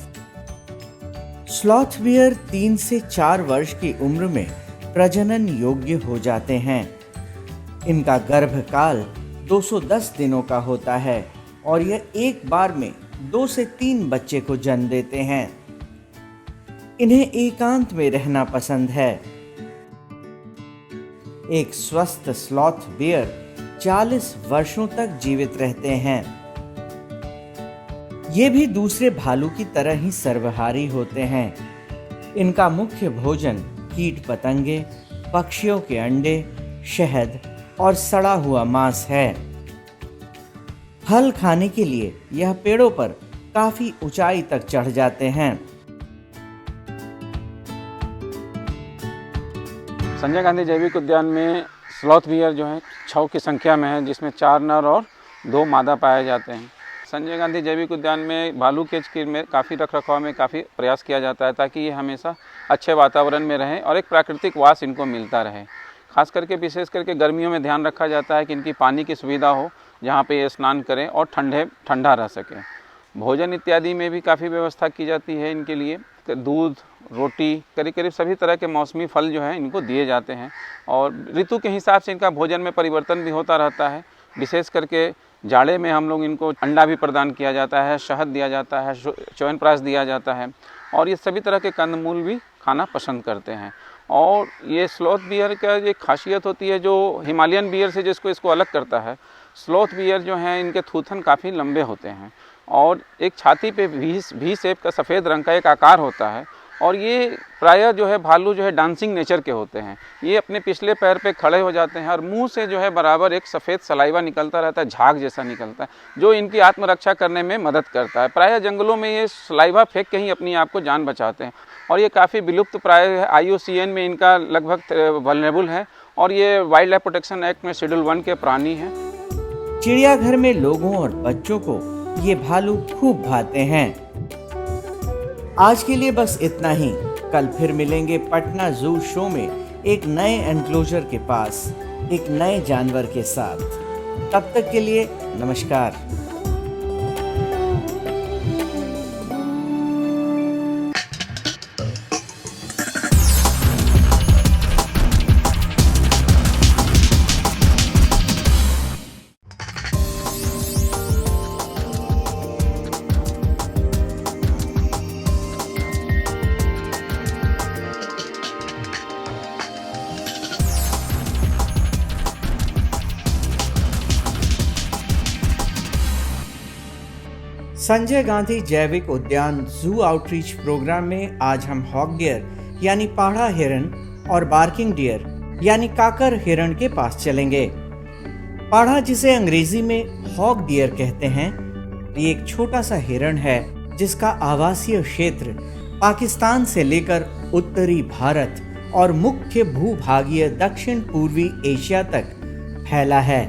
स्लॉथ बियर 3 से 4 वर्ष की उम्र में प्रजनन योग्य हो जाते हैं। इनका गर्भकाल 210 दिनों का होता है और यह एक बार में 2 से 3 बच्चे को जन्म देते हैं। इन्हें एकांत में रहना पसंद है। एक स्वस्थ स्लॉथ बियर 40 वर्षों तक जीवित रहते हैं। ये भी दूसरे भालू की तरह ही सर्वहारी होते हैं। इनका मुख्य भोजन कीट पतंगे, पक्षियों के अंडे, शहद और सड़ा हुआ मांस है। फल खाने के लिए यह पेड़ों पर काफी ऊंचाई तक चढ़ जाते हैं। संजय गांधी जैविक उद्यान में स्लॉथ बियर जो है 6 की संख्या में है, जिसमें 4 नर और 2 मादा पाए जाते हैं। संजय गांधी जैविक उद्यान में भालू केज के में काफ़ी रखरखाव में काफ़ी प्रयास किया जाता है ताकि ये हमेशा अच्छे वातावरण में रहें और एक प्राकृतिक वास इनको मिलता रहे। खास करके विशेष करके गर्मियों में ध्यान रखा जाता है कि इनकी पानी की सुविधा हो जहाँ पे ये स्नान करें और ठंडा रह सकें। भोजन इत्यादि में भी काफ़ी व्यवस्था की जाती है इनके लिए। दूध, रोटी, करीब करीब सभी तरह के मौसमी फल जो हैं इनको दिए जाते हैं और ऋतु के हिसाब से इनका भोजन में परिवर्तन भी होता रहता है। विशेष करके जाड़े में हम लोग इनको अंडा भी प्रदान किया जाता है, शहद दिया जाता है, च्यवनप्राश दिया जाता है और ये सभी तरह के कंदमूल भी खाना पसंद करते हैं। और ये स्लॉथ बियर का एक खासियत होती है जो हिमालयन बियर से जिसको इसको अलग करता है, स्लॉथ बियर जो हैं इनके थूथन काफ़ी लंबे होते हैं और एक छाती पे वी शेप का सफ़ेद रंग का एक आकार होता है और ये प्रायः जो है भालू जो है डांसिंग नेचर के होते हैं। ये अपने पिछले पैर पे खड़े हो जाते हैं और मुंह से जो है बराबर एक सफ़ेद सलाइवा निकलता रहता है, झाग जैसा निकलता है, जो इनकी आत्मरक्षा करने में मदद करता है। प्रायः जंगलों में ये सलाइवा फेंक के ही अपनी आप को जान बचाते हैं और ये काफ़ी विलुप्त प्राय है। IUCN में इनका लगभग वल्नरेबल है और ये वाइल्ड लाइफ प्रोटेक्शन एक्ट में शेड्यूल 1 के प्राणी हैं। चिड़ियाघर में लोगों और बच्चों को ये भालू खूब भाते हैं। आज के लिए बस इतना ही। कल फिर मिलेंगे पटना जू शो में एक नए एनक्लोजर के पास एक नए जानवर के साथ। तब तक के लिए नमस्कार। संजय गांधी जैविक उद्यान जू आउटरीच प्रोग्राम में आज हम हॉक डियर यानी पाढ़ा हिरन और बार्किंग डियर यानी काकर हिरन के पास चलेंगे। पाढ़ा, जिसे अंग्रेजी में हॉक डियर कहते हैं, ये एक छोटा सा हिरन है जिसका आवासीय क्षेत्र पाकिस्तान से लेकर उत्तरी भारत और मुख्य भूभागीय दक्षिण पूर्वी एशिया तक फैला है।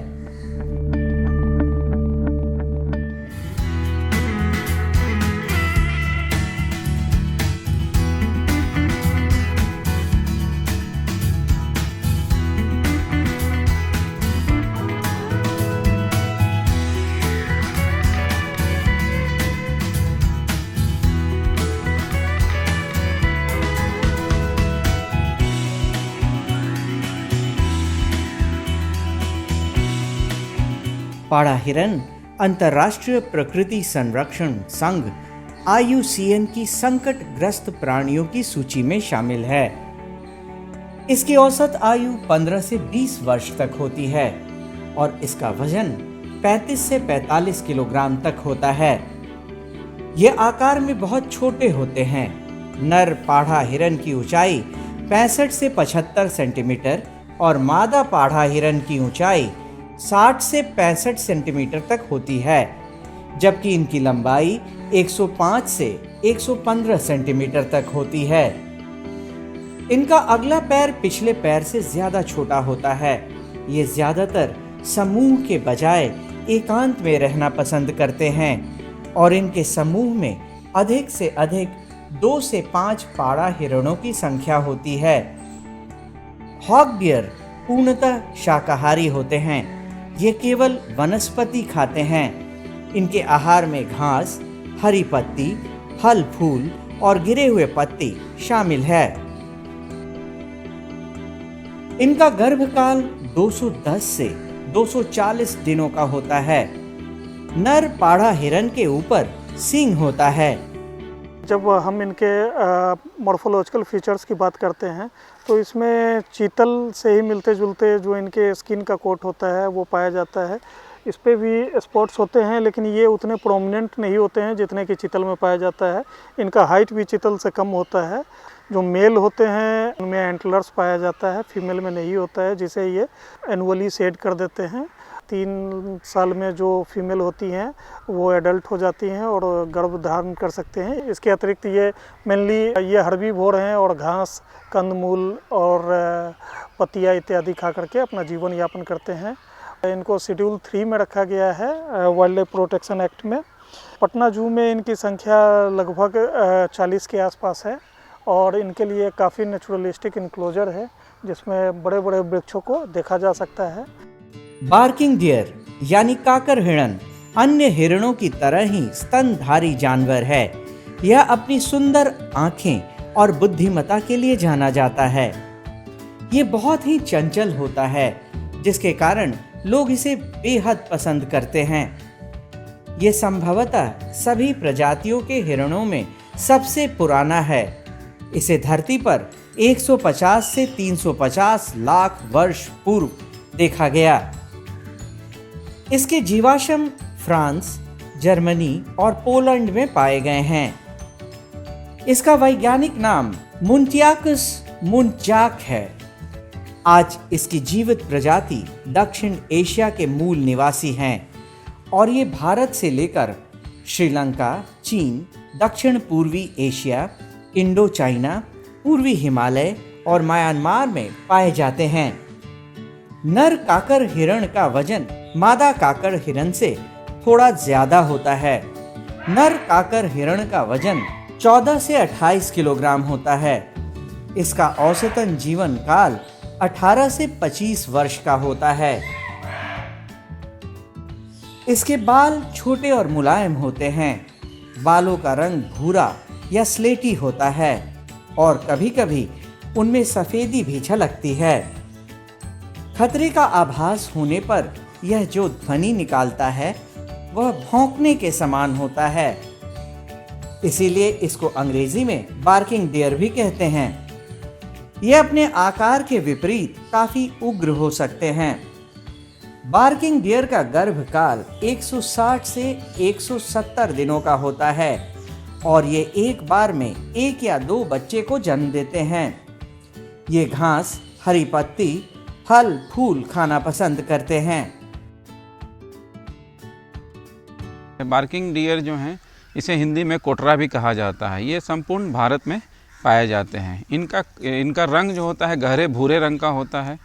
पाढ़ा हिरन अंतर्राष्ट्रीय प्रकृति संरक्षण संघ IUCN की संकटग्रस्त प्राणियों की सूची में शामिल है। इसकी औसत आयु 15 से 20 वर्ष तक होती है और इसका वजन 35 से 45 किलोग्राम तक होता है। ये आकार में बहुत छोटे होते हैं। नर पाढ़ा हिरन की ऊंचाई 65 से 75 सेंटीमीटर और मादा पाढ़ा हिरन की ऊंचाई 60 से 65 सेंटीमीटर तक होती है, जबकि इनकी लंबाई 105 से 115 सेंटीमीटर तक होती है। इनका अगला पैर पिछले पैर से ज्यादा छोटा होता है। ये ज्यादातर समूह के बजाय एकांत में रहना पसंद करते हैं और इनके समूह में अधिक से अधिक 2 से 5 पाढ़ा हिरणों की संख्या होती है। हॉक डियर पूर्णतः शाकाहारी होते हैं। ये केवल वनस्पति खाते हैं। इनके आहार में घास, हरी पत्ती, फल फूल और गिरे हुए पत्ती शामिल है। इनका गर्भकाल 210 से 240 दिनों का होता है। नर पाढ़ा हिरन के ऊपर सींग होता है। जब हम इनके मॉर्फोलॉजिकल फीचर्स की बात करते हैं तो इसमें चीतल से ही मिलते जुलते जो इनके स्किन का कोट होता है वो पाया जाता है। इस पे भी स्पॉट्स होते हैं, लेकिन ये उतने प्रोमिनेंट नहीं होते हैं जितने कि चीतल में पाया जाता है। इनका हाइट भी चीतल से कम होता है। जो मेल होते हैं उनमें एंटलर्स पाया जाता है, फीमेल में नहीं होता है, जिसे ये एनुअली शेड कर देते हैं। 3 साल में जो फीमेल होती हैं वो एडल्ट हो जाती हैं और गर्भ धारण कर सकते हैं। इसके अतिरिक्त ये मेनली ये हर्बीवोर हैं और घास, कंदमूल और पत्तियाँ इत्यादि खा करके अपना जीवन यापन करते हैं। इनको शेड्यूल 3 में रखा गया है वाइल्ड लाइफ प्रोटेक्शन एक्ट में। पटना जू में इनकी संख्या लगभग 40 के आसपास है और इनके लिए काफ़ी नेचुरलिस्टिक इनक्लोजर है जिसमें बड़े बड़े वृक्षों को देखा जा सकता है। बार्किंग डियर यानी काकर हिरन अन्य हिरणों की तरह ही स्तनधारी जानवर है। यह अपनी सुंदर आंखें और बुद्धिमत्ता के लिए जाना जाता है। ये बहुत ही चंचल होता है, जिसके कारण लोग इसे बेहद पसंद करते हैं। ये संभवतः सभी प्रजातियों के हिरणों में सबसे पुराना है। इसे धरती पर 150 से 350 लाख वर्ष पूर्व देखा गया। इसके जीवाश्म फ्रांस, जर्मनी और पोलैंड में पाए गए हैं। इसका वैज्ञानिक नाम मुंटियाकस मुंचाक है। आज इसकी जीवित प्रजाति दक्षिण एशिया के मूल निवासी हैं और ये भारत से लेकर श्रीलंका, चीन, दक्षिण पूर्वी एशिया, इंडो चाइना, पूर्वी हिमालय और म्यांमार में पाए जाते हैं। नर काकर हिरण का वजन मादा काकर हिरण से थोड़ा ज्यादा होता है। नर काकर हिरण का वजन 14 से 28 किलोग्राम होता है। इसका औसतन जीवन काल 18 से 25 वर्ष का होता है। इसके बाल छोटे और मुलायम होते हैं। बालों का रंग भूरा या स्लेटी होता है और कभी-कभी उनमें सफेदी भी झलकती है। खतरे का आभास होने पर यह जो ध्वनि निकालता है वह भौंकने के समान होता है। इसीलिए इसको अंग्रेजी में बार्किंग डियर भी कहते हैं। यह अपने आकार के विपरीत काफी उग्र हो सकते हैं। बार्किंग डियर का गर्भकाल 160 से 170 दिनों का होता है और ये एक बार में 1 या 2 बच्चे को जन्म देते हैं। ये घास, हरी पत्ती, फल फूल खाना पसंद करते हैं। बार्किंग डियर जो हैं इसे हिंदी में कोटरा भी कहा जाता है। ये संपूर्ण भारत में पाए जाते हैं। इनका रंग जो होता है गहरे भूरे रंग का होता है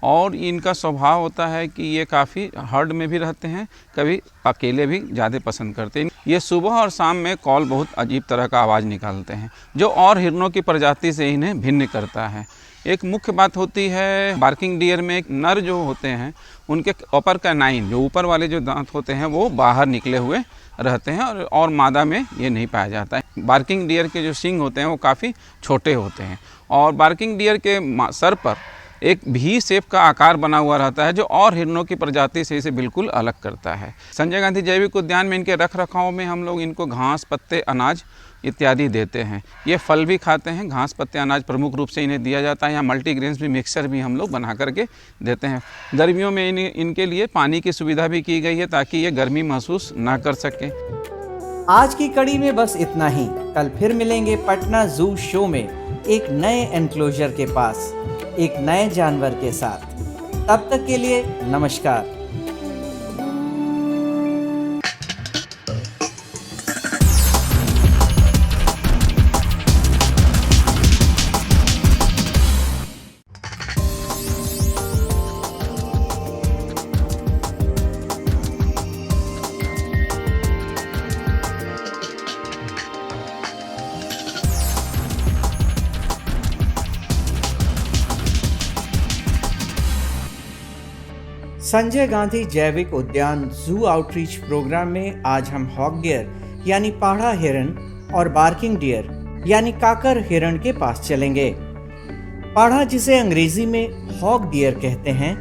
और इनका स्वभाव होता है कि ये काफ़ी हर्ड में भी रहते हैं, कभी अकेले भी ज़्यादा पसंद करते हैं। ये सुबह और शाम में कॉल बहुत अजीब तरह का आवाज़ निकालते हैं जो और हिरणों की प्रजाति से इन्हें भिन्न करता है। एक मुख्य बात होती है बार्किंग डियर में एक नर जो होते हैं उनके अपर कैनाइन जो ऊपर वाले जो दांत होते हैं वो बाहर निकले हुए रहते हैं और मादा में ये नहीं पाया जाता है। बार्किंग डियर के जो सींग होते हैं वो काफ़ी छोटे होते हैं और बार्किंग डियर के सर पर एक भी शेप का आकार बना हुआ रहता है जो और हिरणों की प्रजाति से इसे बिल्कुल अलग करता है। संजय गांधी जैविक उद्यान में इनके रख रखाव में हम लोग इनको घास, पत्ते, अनाज इत्यादि देते हैं। ये फल भी खाते हैं। घास, पत्ते, अनाज प्रमुख रूप से इन्हें दिया जाता है। यहाँ मल्टीग्रेन्स भी मिक्सचर भी हम लोग बना करके देते हैं। गर्मियों में इनके लिए पानी की सुविधा भी की गई है ताकि ये गर्मी महसूस ना कर सके। आज की कड़ी में बस इतना ही। कल फिर मिलेंगे पटना जू शो में एक नए एनक्लोजर के पास एक नए जानवर के साथ। तब तक के लिए नमस्कार। संजय गांधी जैविक उद्यान जू आउटरीच प्रोग्राम में आज हम हॉक डियर यानी पाढ़ा हिरण और बार्किंग डियर यानी काकर हिरण के पास चलेंगे। पाढ़ा, जिसे अंग्रेजी में हॉक डियर कहते हैं,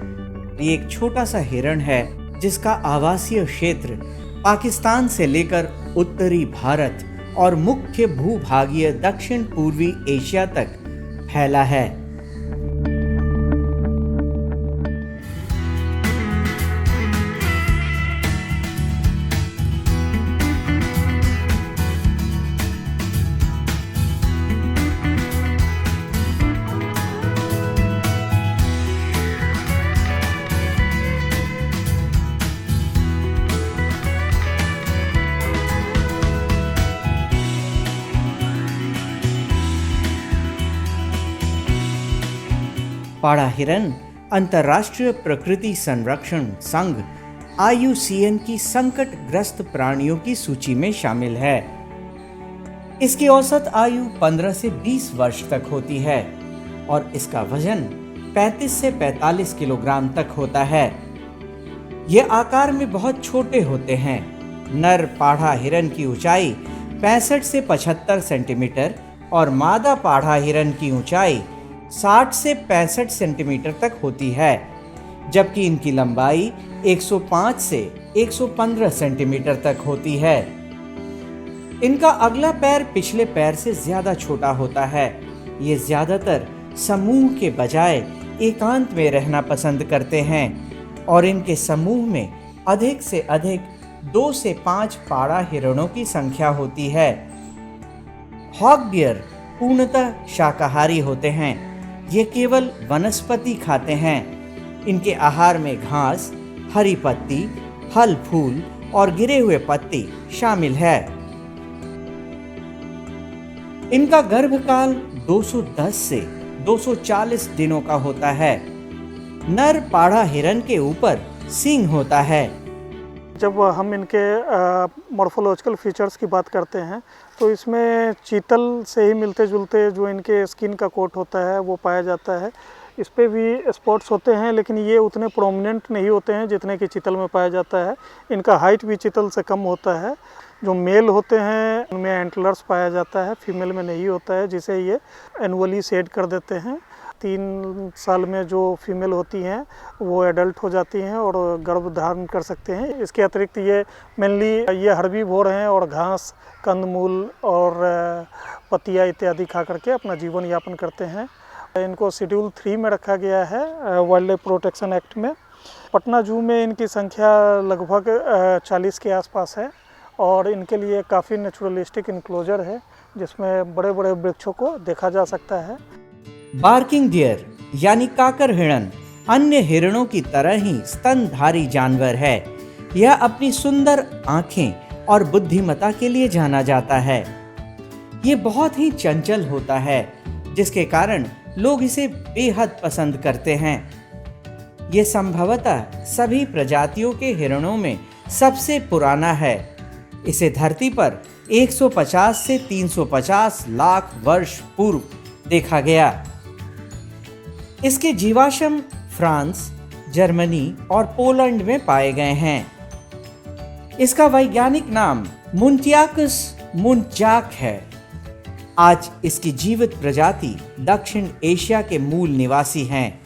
ये एक छोटा सा हिरण है जिसका आवासीय क्षेत्र पाकिस्तान से लेकर उत्तरी भारत और मुख्य भूभागीय दक्षिण पूर्वी एशिया तक फैला है। पाढ़ा हिरण अंतर्राष्ट्रीय प्रकृति संरक्षण संघ IUCN की संकटग्रस्त प्राणियों की सूची में शामिल है। इसकी औसत आयु 15 से 20 वर्ष तक होती है और इसका वजन 35 से 45 किलोग्राम तक होता है। ये आकार में बहुत छोटे होते हैं। नर पाढ़ा हिरण की ऊंचाई 65 से 75 सेंटीमीटर और मादा पाढ़ा हिरण की ऊंचाई 60 से 65 सेंटीमीटर तक होती है, जबकि इनकी लंबाई 105 से 115 सेंटीमीटर तक होती है। इनका अगला पैर पिछले पैर से ज्यादा छोटा होता है। ये ज्यादातर समूह के बजाय एकांत में रहना पसंद करते हैं और इनके समूह में अधिक से अधिक 2 से 5 पाढ़ा हिरणों की संख्या होती है। हॉग डियर पूर्णतः शाकाहारी होते हैं। ये केवल वनस्पति खाते हैं। इनके आहार में घास, हरी पत्ती, फल फूल और गिरे हुए पत्ती शामिल है। इनका गर्भकाल 210 से 240 दिनों का होता है। नर पाढ़ा हिरन के ऊपर सींग होता है। जब हम इनके मॉर्फोलॉजिकल फीचर्स की बात करते हैं तो इसमें चीतल से ही मिलते जुलते जो इनके स्किन का कोट होता है वो पाया जाता है। इस पे भी स्पॉट्स होते हैं, लेकिन ये उतने प्रोमिनेंट नहीं होते हैं जितने कि चीतल में पाया जाता है। इनका हाइट भी चीतल से कम होता है। जो मेल होते हैं उनमें एंटलर्स पाया जाता है, फीमेल में नहीं होता है, जिसे ये एनुअली शेड कर देते हैं। 3 साल में जो फीमेल होती हैं वो एडल्ट हो जाती हैं और गर्भ धारण कर सकते हैं। इसके अतिरिक्त ये मेनली ये हर्बीवोर हैं और घास, कंदमूल और पत्तियाँ इत्यादि खा करके अपना जीवन यापन करते हैं। इनको शेड्यूल 3 में रखा गया है वाइल्ड लाइफ प्रोटेक्शन एक्ट में। पटना जू में इनकी संख्या लगभग 40 के आसपास है और इनके लिए काफ़ी नेचुरलिस्टिक इनक्लोजर है जिसमें बड़े बड़े वृक्षों को देखा जा सकता है। बार्किंग डियर यानी काकर हिरण अन्य हिरणों की तरह ही स्तनधारी जानवर है। यह अपनी सुंदर आंखें और बुद्धिमत्ता के लिए जाना जाता है। ये बहुत ही चंचल होता है, जिसके कारण लोग इसे बेहद पसंद करते हैं। ये संभवतः सभी प्रजातियों के हिरणों में सबसे पुराना है। इसे धरती पर 150 से 350 लाख वर्ष पूर्व देखा गया। इसके जीवाश्म फ्रांस, जर्मनी और पोलैंड में पाए गए हैं। इसका वैज्ञानिक नाम मुंटियाकस मुंचाक है। आज इसकी जीवित प्रजाति दक्षिण एशिया के मूल निवासी हैं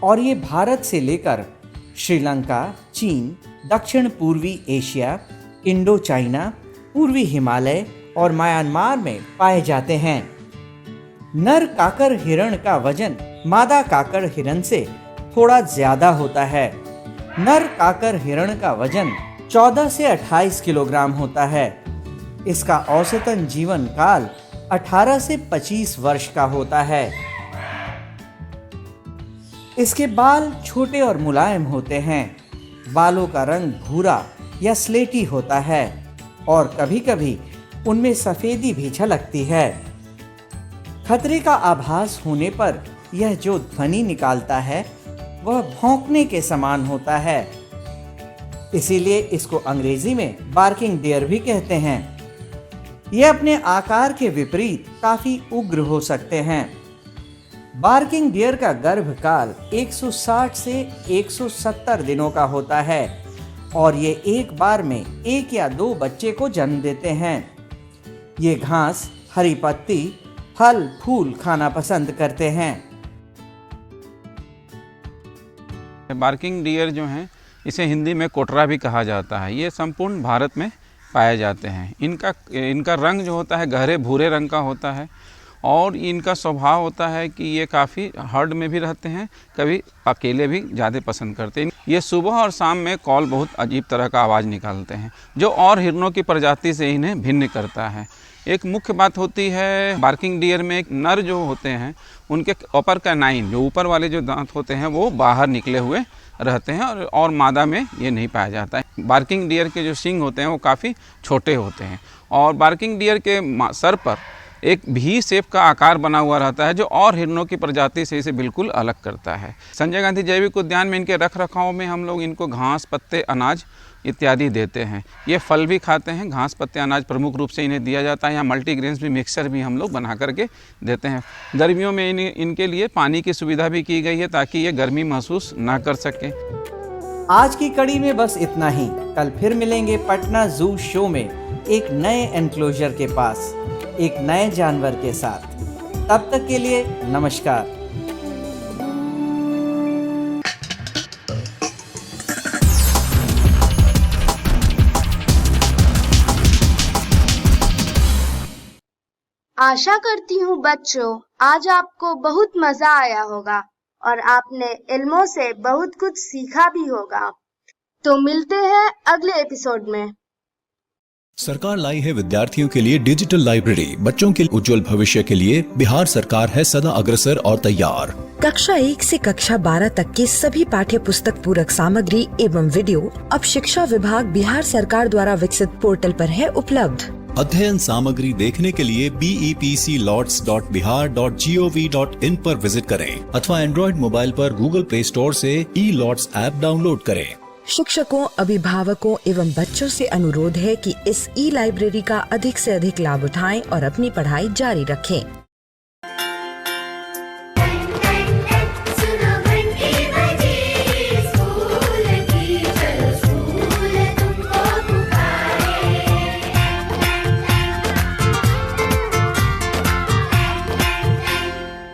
और ये भारत से लेकर श्रीलंका, चीन, दक्षिण पूर्वी एशिया, इंडो चाइना, पूर्वी हिमालय और म्यांमार में पाए जाते हैं। नर काकर हिरण का वजन मादा काकर हिरण से थोड़ा ज्यादा होता है। नर काकर हिरण का वजन 14 से 28 किलोग्राम होता है। इसका औसतन जीवन काल 18 से 25 वर्ष का होता है। इसके बाल छोटे और मुलायम होते हैं। बालों का रंग भूरा या स्लेटी होता है और कभी-कभी उनमें सफेदी भी झलकती है। खतरे का आभास होने पर यह जो ध्वनि निकालता है वह भौंकने के समान होता है। इसीलिए इसको अंग्रेजी में बार्किंग डियर भी कहते हैं। यह अपने आकार के विपरीत काफी उग्र हो सकते हैं। बार्किंग डियर का गर्भकाल 160 से 170 दिनों का होता है और ये एक बार में 1 या 2 बच्चे को जन्म देते हैं। ये घास, हरी पत्ती, फल फूल खाना पसंद करते हैं। बार्किंग डियर जो हैं इसे हिंदी में कोटरा भी कहा जाता है। ये संपूर्ण भारत में पाए जाते हैं। इनका रंग जो होता है गहरे भूरे रंग का होता है और इनका स्वभाव होता है कि ये काफ़ी हर्ड में भी रहते हैं, कभी अकेले भी ज़्यादा पसंद करते हैं। ये सुबह और शाम में कॉल बहुत अजीब तरह का आवाज़ निकालते हैं जो और हिरणों की प्रजाति से इन्हें भिन्न करता है। एक मुख्य बात होती है बार्किंग डियर में नर जो होते हैं उनके अपर कैनाइन जो ऊपर वाले जो दांत होते हैं वो बाहर निकले हुए रहते हैं और मादा में ये नहीं पाया जाता है। बार्किंग डियर के जो सींग होते हैं वो काफ़ी छोटे होते हैं और बार्किंग डियर के सर पर एक भी शेप का आकार बना हुआ रहता है जो और हिरणों की प्रजाति से इसे बिल्कुल अलग करता है। संजय गांधी जैविक उद्यान में इनके रख रखाव में हम लोग इनको घास, पत्ते, अनाज इत्यादि देते हैं। ये फल भी खाते हैं। घास, पत्ते, अनाज प्रमुख रूप से इन्हें दिया जाता है। यहाँ मल्टीग्रेन्स भी मिक्सचर भी हम लोग बना करके देते हैं। गर्मियों में इनके लिए पानी की सुविधा भी की गई है ताकि ये गर्मी महसूस ना कर सकें। आज की कड़ी में बस इतना ही। कल फिर मिलेंगे पटना जू शो में एक नए एनक्लोजर के पास एक नए जानवर के साथ। तब तक के लिए नमस्कार। आशा करती हूँ बच्चों आज आपको बहुत मजा आया होगा और आपने इल्मों से बहुत कुछ सीखा भी होगा। तो मिलते हैं अगले एपिसोड में। सरकार लाई है विद्यार्थियों के लिए डिजिटल लाइब्रेरी। बच्चों के उज्जवल भविष्य के लिए बिहार सरकार है सदा अग्रसर और तैयार। कक्षा 1 से कक्षा 12 तक की सभी पाठ्य पुस्तक पूरक सामग्री एवं वीडियो अब शिक्षा विभाग बिहार सरकार द्वारा विकसित पोर्टल पर है उपलब्ध। अध्ययन सामग्री देखने के लिए BEPCLOTS.bihar.gov.in पर विजिट करें अथवा एंड्रॉइड मोबाइल पर गूगल प्ले स्टोर से E-LOTS ऐप डाउनलोड करें। शिक्षकों, अभिभावकों एवं बच्चों से अनुरोध है कि इस ई लाइब्रेरी का अधिक से अधिक लाभ उठाएं और अपनी पढ़ाई जारी रखें।